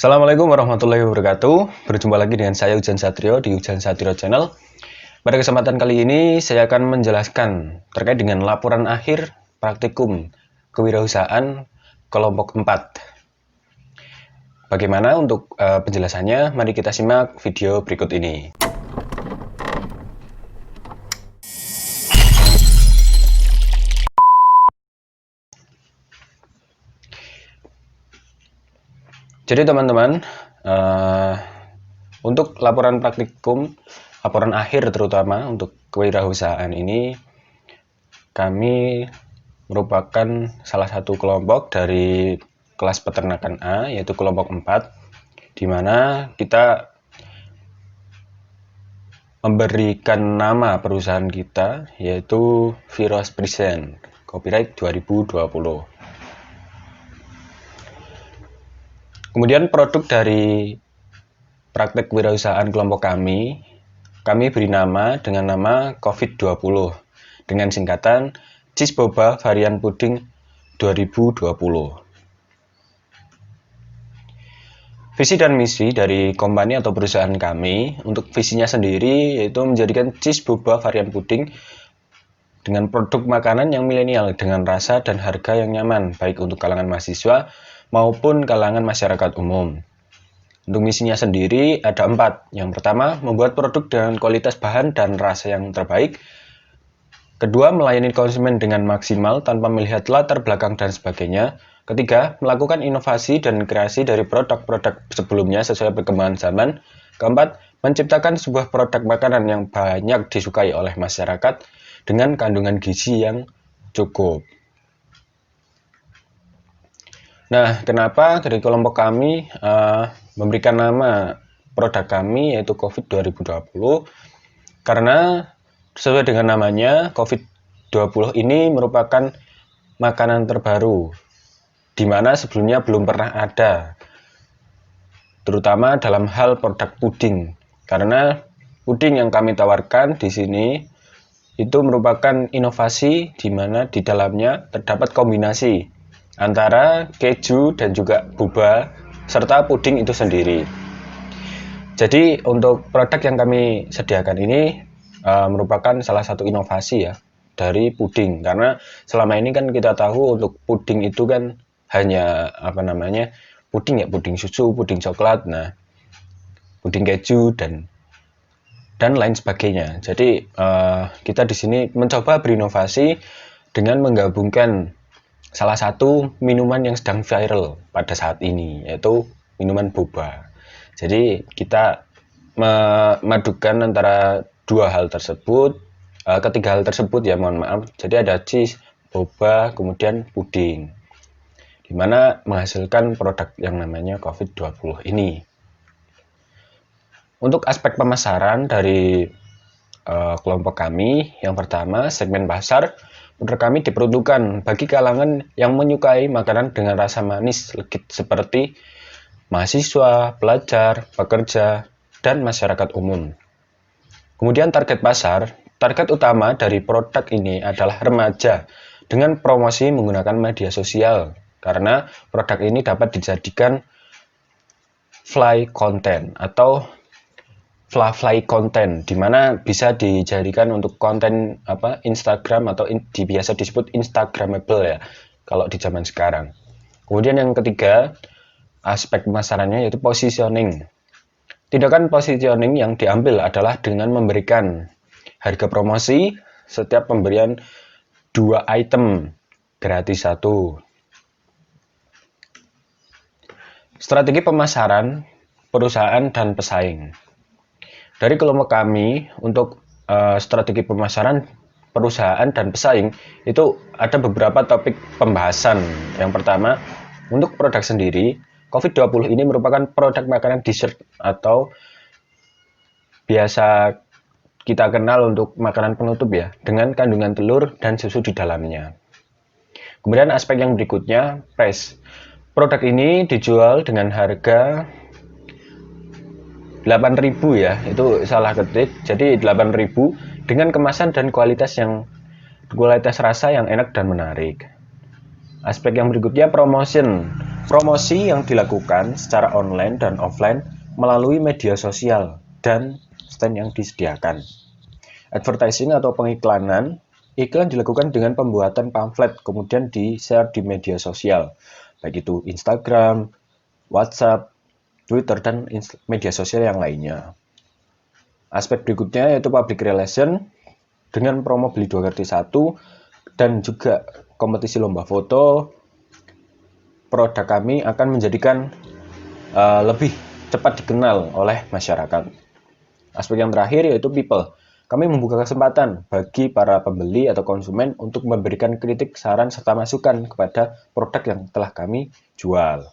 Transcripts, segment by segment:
Assalamualaikum warahmatullahi wabarakatuh. Berjumpa lagi dengan saya Ujan Satrio di Ujan Satrio Channel. Pada kesempatan kali ini saya akan menjelaskan terkait dengan laporan akhir praktikum kewirausahaan kelompok 4. Bagaimana untuk penjelasannya? Mari kita simak video berikut ini. Jadi teman-teman, untuk laporan praktikum, laporan akhir terutama untuk kewirausahaan ini, kami merupakan salah satu kelompok dari kelas peternakan A, yaitu kelompok 4, di mana kita memberikan nama perusahaan kita, yaitu Viros Present, copyright 2020. Kemudian produk dari praktek kewirausahaan kelompok kami beri nama dengan nama COVID-20 dengan singkatan Cheese Boba Varian Puding 2020. Visi dan misi dari company atau perusahaan kami untuk visinya sendiri yaitu menjadikan Cheese Boba Varian Puding dengan produk makanan yang milenial dengan rasa dan harga yang nyaman baik untuk kalangan mahasiswa maupun kalangan masyarakat umum. Untuk misinya sendiri ada 4. Yang pertama, membuat produk dengan kualitas bahan dan rasa yang terbaik. Kedua, melayani konsumen dengan maksimal tanpa melihat latar belakang dan sebagainya. Ketiga, melakukan inovasi dan kreasi dari produk-produk sebelumnya sesuai perkembangan zaman. Keempat, menciptakan sebuah produk makanan yang banyak disukai oleh masyarakat dengan kandungan gizi yang cukup. Nah, kenapa dari kelompok kami memberikan nama produk kami yaitu COVID 2020? Karena sesuai dengan namanya, COVID-20 ini merupakan makanan terbaru, di mana sebelumnya belum pernah ada, terutama dalam hal produk puding. Karena puding yang kami tawarkan di sini itu merupakan inovasi di mana di dalamnya terdapat kombinasi antara keju dan juga boba serta puding itu sendiri. Jadi untuk produk yang kami sediakan ini merupakan salah satu inovasi ya dari puding, karena selama ini kan kita tahu untuk puding itu kan hanya puding susu, puding coklat, nah puding keju dan lain sebagainya. Jadi kita di sini mencoba berinovasi dengan menggabungkan salah satu minuman yang sedang viral pada saat ini, yaitu minuman boba. Jadi kita memadukan antara dua hal tersebut, ketiga hal tersebut ya, mohon maaf. Jadi ada cheese, boba, kemudian puding, dimana menghasilkan produk yang namanya COVID-20 ini. Untuk aspek pemasaran dari kelompok kami, yang pertama segmen pasar. Produk kami diperuntukkan bagi kalangan yang menyukai makanan dengan rasa manis legit seperti mahasiswa, pelajar, pekerja, dan masyarakat umum. Kemudian target pasar, target utama dari produk ini adalah remaja dengan promosi menggunakan media sosial, karena produk ini dapat dijadikan fly content atau fly content, di mana bisa dijadikan untuk konten Instagram atau biasa disebut Instagramable ya kalau di zaman sekarang. Kemudian yang ketiga, aspek pemasarannya yaitu positioning. Tindakan positioning yang diambil adalah dengan memberikan harga promosi setiap pemberian 2 item gratis 1. Strategi pemasaran perusahaan dan pesaing. Dari kelompok kami untuk strategi pemasaran perusahaan dan pesaing itu ada beberapa topik pembahasan. Yang pertama, untuk produk sendiri, COVID-20 ini merupakan produk makanan dessert atau biasa kita kenal untuk makanan penutup ya, dengan kandungan telur dan susu di dalamnya. Kemudian aspek yang berikutnya, price. Produk ini dijual dengan harga 8.000 ya, itu salah ketik. Jadi 8.000 dengan kemasan dan kualitas rasa yang enak dan menarik. Aspek yang berikutnya promotion. Promosi yang dilakukan secara online dan offline melalui media sosial dan stand yang disediakan. Advertising atau pengiklanan, iklan dilakukan dengan pembuatan pamflet kemudian di-share di media sosial, baik itu Instagram, WhatsApp, Twitter, dan media sosial yang lainnya. Aspek berikutnya yaitu public relation dengan promo beli 2 gratis 1 dan juga kompetisi lomba foto. Produk kami akan menjadikan lebih cepat dikenal oleh masyarakat. Aspek yang terakhir yaitu people. Kami membuka kesempatan bagi para pembeli atau konsumen untuk memberikan kritik, saran, serta masukan kepada produk yang telah kami jual.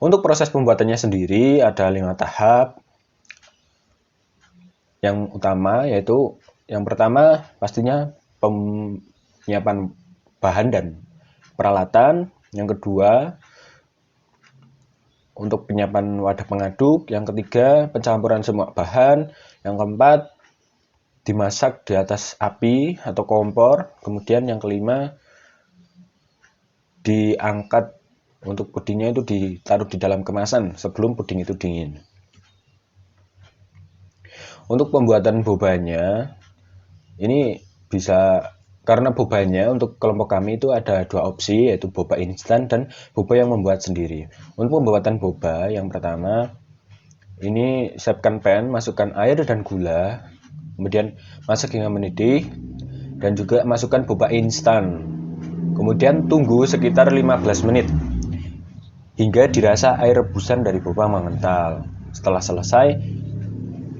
Untuk proses pembuatannya sendiri ada 5 tahap. Yang utama yaitu yang pertama pastinya penyiapan bahan dan peralatan. Yang kedua untuk penyiapan wadah pengaduk. Yang ketiga pencampuran semua bahan. Yang keempat dimasak di atas api atau kompor. Kemudian yang kelima diangkat untuk pudingnya itu ditaruh di dalam kemasan sebelum puding itu dingin. Untuk pembuatan bobanya ini bisa karena bobanya untuk kelompok kami itu ada 2 opsi yaitu boba instan dan boba yang membuat sendiri. Untuk pembuatan boba yang pertama ini siapkan pan, masukkan air dan gula, kemudian masak hingga mendidih dan juga masukkan boba instan. Kemudian tunggu sekitar 15 menit hingga dirasa air rebusan dari boba mengental. Setelah selesai,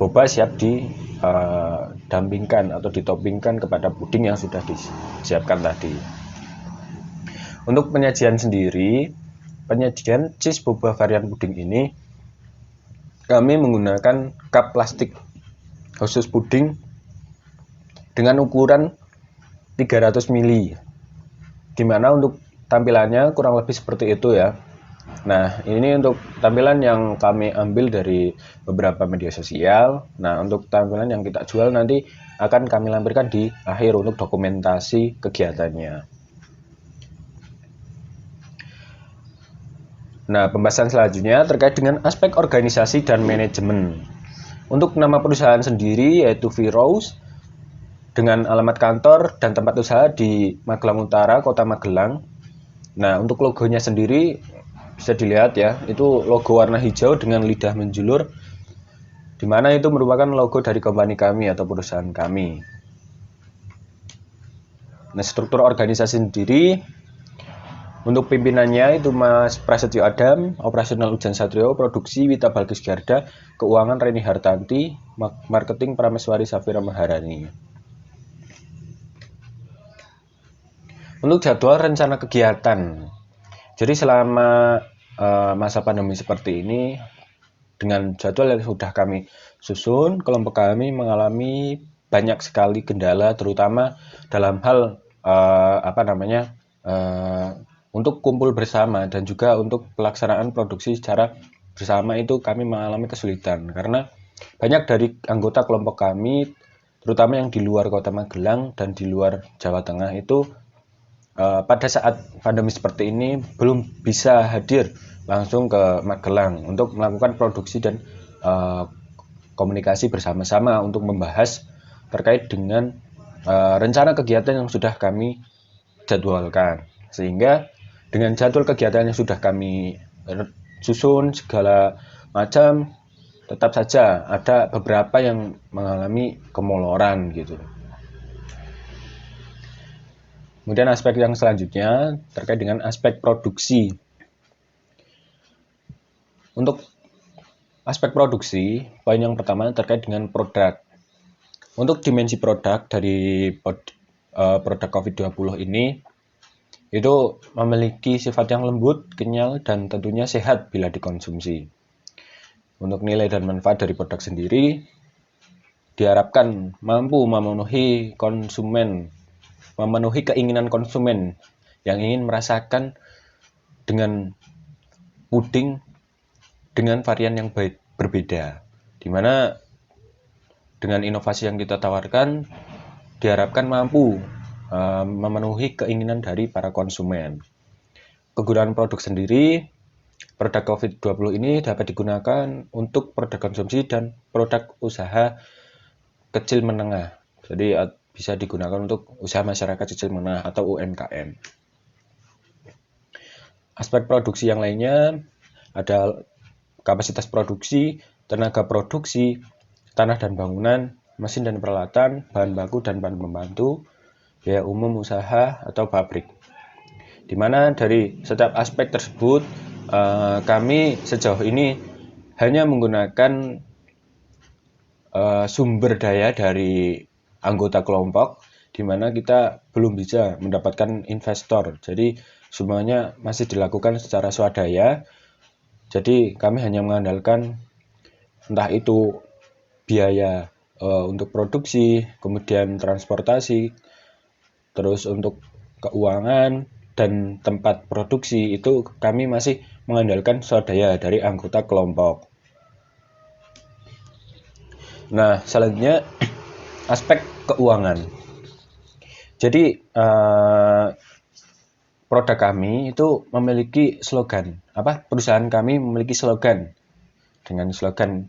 boba siap didampingkan atau ditoppingkan kepada puding yang sudah disiapkan tadi. Untuk penyajian sendiri, penyajian cheese boba varian puding ini kami menggunakan cup plastik khusus puding dengan ukuran 300 ml. Dimana untuk tampilannya kurang lebih seperti itu ya. Nah, ini untuk tampilan yang kami ambil dari beberapa media sosial. Nah, untuk tampilan yang kita jual nanti akan kami lampirkan di akhir untuk dokumentasi kegiatannya. Nah, pembahasan selanjutnya terkait dengan aspek organisasi dan manajemen. Untuk nama perusahaan sendiri yaitu V-Rose dengan alamat kantor dan tempat usaha di Magelang Utara, Kota Magelang. Nah, untuk logonya sendiri bisa dilihat ya, itu logo warna hijau dengan lidah menjulur, di mana itu merupakan logo dari company kami atau perusahaan kami. Nah, struktur organisasi sendiri untuk pimpinannya itu Mas Prasetyo Adam, operasional Ujan Satrio, produksi Wita Balkis Garda, keuangan Reni Hartanti, marketing Prameswari Safira Maharani. Untuk jadwal rencana kegiatan, jadi selama masa pandemi seperti ini, dengan jadwal yang sudah kami susun, kelompok kami mengalami banyak sekali kendala, terutama dalam hal untuk kumpul bersama dan juga untuk pelaksanaan produksi secara bersama itu kami mengalami kesulitan karena banyak dari anggota kelompok kami, terutama yang di luar Kota Magelang dan di luar Jawa Tengah itu pada saat pandemi seperti ini belum bisa hadir langsung ke Magelang untuk melakukan produksi dan komunikasi bersama-sama untuk membahas terkait dengan rencana kegiatan yang sudah kami jadwalkan. Sehingga dengan jadwal kegiatan yang sudah kami susun segala macam, tetap saja ada beberapa yang mengalami kemoloran gitu. Kemudian aspek yang selanjutnya terkait dengan aspek produksi. Untuk aspek produksi, poin yang pertama terkait dengan produk. Untuk dimensi produk dari produk COVID-20 ini, itu memiliki sifat yang lembut, kenyal, dan tentunya sehat bila dikonsumsi. Untuk nilai dan manfaat dari produk sendiri, diharapkan mampu memenuhi keinginan konsumen yang ingin merasakan dengan puding dengan varian yang berbeda, di mana dengan inovasi yang kita tawarkan diharapkan mampu memenuhi keinginan dari para konsumen. kegunaan produk sendiri, produk COVID-20 ini dapat digunakan untuk produk konsumsi dan produk usaha kecil menengah. Jadi bisa digunakan untuk usaha masyarakat kecil menengah atau UMKM. Aspek produksi yang lainnya ada kapasitas produksi, tenaga produksi, tanah dan bangunan, mesin dan peralatan, bahan baku dan bahan pembantu, biaya umum usaha atau pabrik. Di mana dari setiap aspek tersebut kami sejauh ini hanya menggunakan sumber daya dari anggota kelompok, di mana kita belum bisa mendapatkan investor. Jadi semuanya masih dilakukan secara swadaya. Jadi kami hanya mengandalkan entah itu biaya untuk produksi, kemudian transportasi, terus untuk keuangan dan tempat produksi itu kami masih mengandalkan swadaya dari anggota kelompok. Nah, selanjutnya aspek keuangan. Jadi produk kami itu memiliki slogan. Perusahaan kami memiliki slogan. Dengan slogan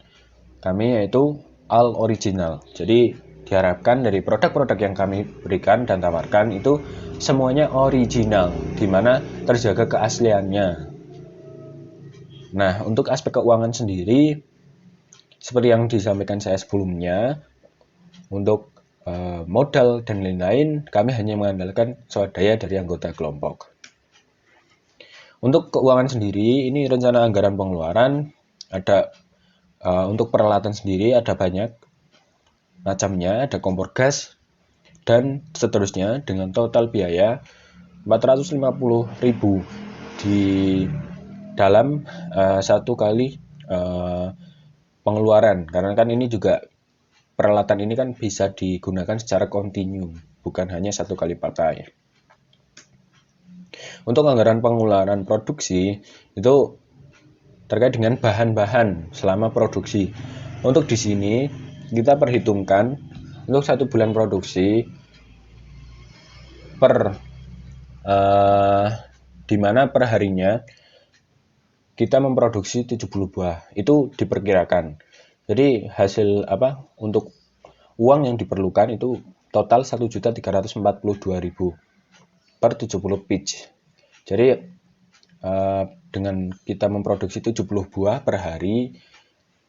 kami yaitu All Original. Jadi diharapkan dari produk-produk yang kami berikan dan tawarkan itu semuanya original, di mana terjaga keasliannya. Nah, untuk aspek keuangan sendiri, seperti yang disampaikan saya sebelumnya, untuk modal dan lain-lain, kami hanya mengandalkan swadaya dari anggota kelompok. Untuk keuangan sendiri, ini rencana anggaran pengeluaran ada untuk peralatan sendiri ada banyak macamnya, ada kompor gas dan seterusnya dengan total biaya 450.000 di dalam satu kali pengeluaran, karena kan ini juga peralatan ini kan bisa digunakan secara kontinu, bukan hanya satu kali pakai. Untuk anggaran pengeluaran produksi itu terkait dengan bahan-bahan selama produksi. Untuk di sini kita perhitungkan untuk 1 bulan produksi per di mana per harinya kita memproduksi 70 buah. Itu diperkirakan. Jadi hasil untuk uang yang diperlukan itu total 1.342.000 per 70 pitch. Jadi dengan kita memproduksi 70 buah per hari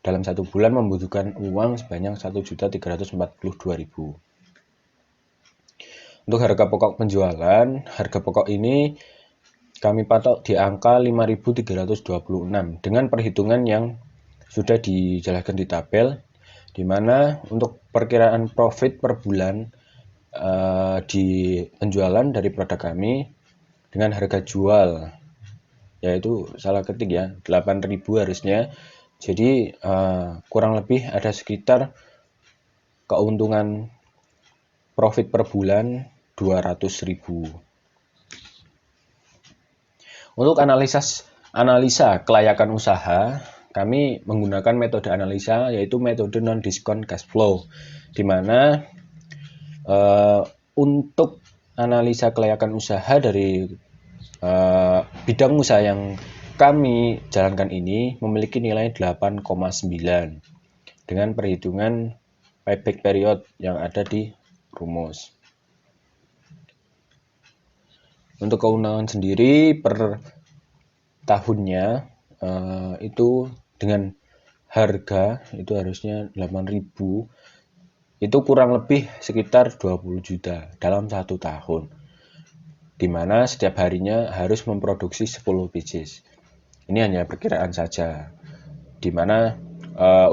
dalam 1 bulan membutuhkan uang sebanyak 1.342.000. Untuk harga pokok penjualan, harga pokok ini kami patok di angka 5.326 dengan perhitungan yang sudah dijelaskan di tabel, di mana untuk perkiraan profit per bulan di penjualan dari produk kami dengan harga jual yaitu salah ketik ya 8.000 harusnya, jadi kurang lebih ada sekitar keuntungan profit per bulan 200.000. Untuk analisa kelayakan usaha, kami menggunakan metode analisa yaitu metode non-discount cash flow, di mana untuk analisa kelayakan usaha dari bidang usaha yang kami jalankan ini memiliki nilai 8,9 dengan perhitungan payback period yang ada di rumus. Untuk keuntungan sendiri per tahunnya itu dengan harga itu harusnya 8.000, itu kurang lebih sekitar 20 juta dalam 1 tahun, di mana setiap harinya harus memproduksi 10 pieces. Ini hanya perkiraan saja, di mana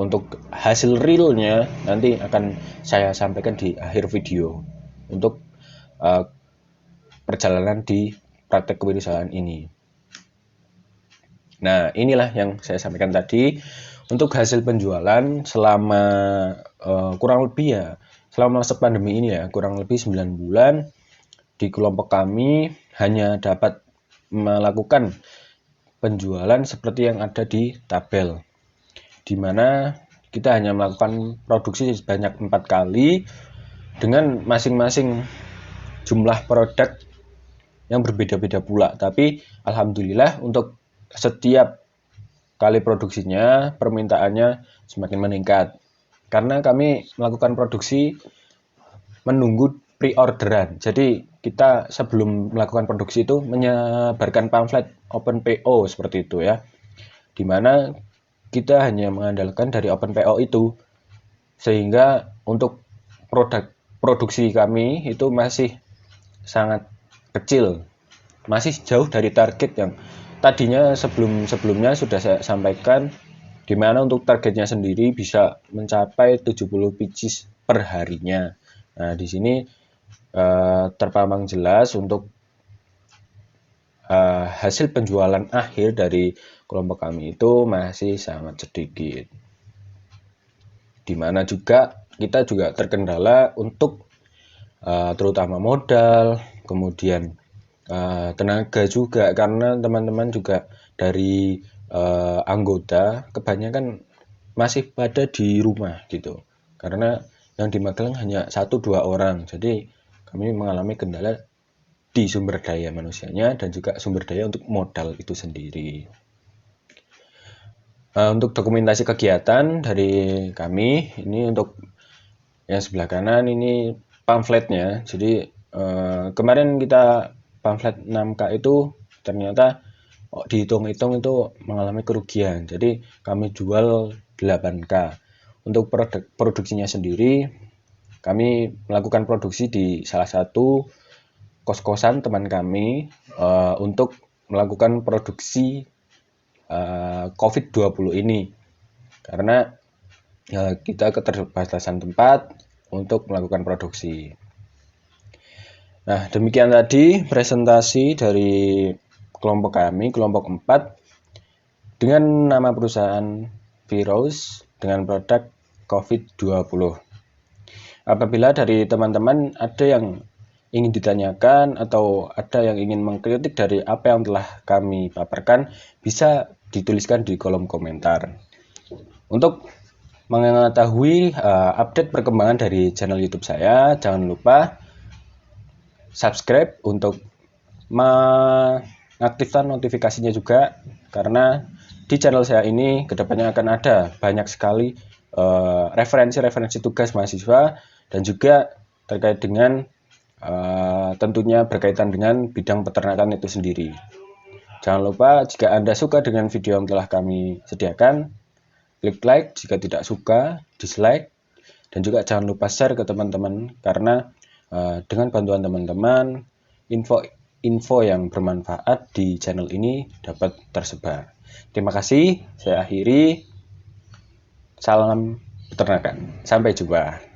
untuk hasil realnya nanti akan saya sampaikan di akhir video untuk perjalanan di praktek kewirausahaan ini. Nah, inilah yang saya sampaikan tadi. Untuk hasil penjualan selama kurang lebih ya, selama masa pandemi ini ya, kurang lebih 9 bulan, di kelompok kami hanya dapat melakukan penjualan seperti yang ada di tabel, di mana kita hanya melakukan produksi sebanyak 4 kali dengan masing-masing jumlah produk yang berbeda-beda pula. Tapi alhamdulillah untuk setiap kali produksinya permintaannya semakin meningkat. Karena kami melakukan produksi menunggu pre-orderan. Jadi kita sebelum melakukan produksi itu menyebarkan pamflet open PO seperti itu ya. Dimana kita hanya mengandalkan dari open PO itu. Sehingga untuk produksi kami itu masih sangat kecil. Masih jauh dari target yang tadinya sebelumnya sudah saya sampaikan, di mana untuk targetnya sendiri bisa mencapai 70 pieces per harinya. Nah, di sini terpampang jelas untuk hasil penjualan akhir dari kelompok kami itu masih sangat sedikit. Di mana juga kita juga terkendala untuk terutama modal, kemudian tenaga juga, karena teman-teman juga dari anggota kebanyakan masih pada di rumah gitu, karena yang di Magelang hanya 1-2 orang, jadi kami mengalami kendala di sumber daya manusianya dan juga sumber daya untuk modal itu sendiri. Untuk dokumentasi kegiatan dari kami ini, untuk yang sebelah kanan ini pamfletnya. Jadi kemarin kita pamflet 6K itu ternyata dihitung-hitung itu mengalami kerugian. Jadi kami jual 8K. Untuk produksinya sendiri, kami melakukan produksi di salah satu kos-kosan teman kami untuk melakukan produksi COVID-20 ini. Karena kita keterbatasan tempat untuk melakukan produksi. Nah, demikian tadi presentasi dari kelompok kami, kelompok 4, dengan nama perusahaan Virus dengan produk COVID-20. Apabila dari teman-teman ada yang ingin ditanyakan atau ada yang ingin mengkritik dari apa yang telah kami paparkan, bisa dituliskan di kolom komentar. Untuk mengetahui update perkembangan dari channel YouTube saya, jangan lupa subscribe untuk mengaktifkan notifikasinya juga, karena di channel saya ini kedepannya akan ada banyak sekali referensi-referensi tugas mahasiswa dan juga terkait dengan tentunya berkaitan dengan bidang peternakan itu sendiri. Jangan lupa jika Anda suka dengan video yang telah kami sediakan, klik like, jika tidak suka dislike, dan juga jangan lupa share ke teman-teman, karena dengan bantuan teman-teman info yang bermanfaat di channel ini dapat tersebar. Terima kasih, saya akhiri. Salam peternakan. Sampai jumpa.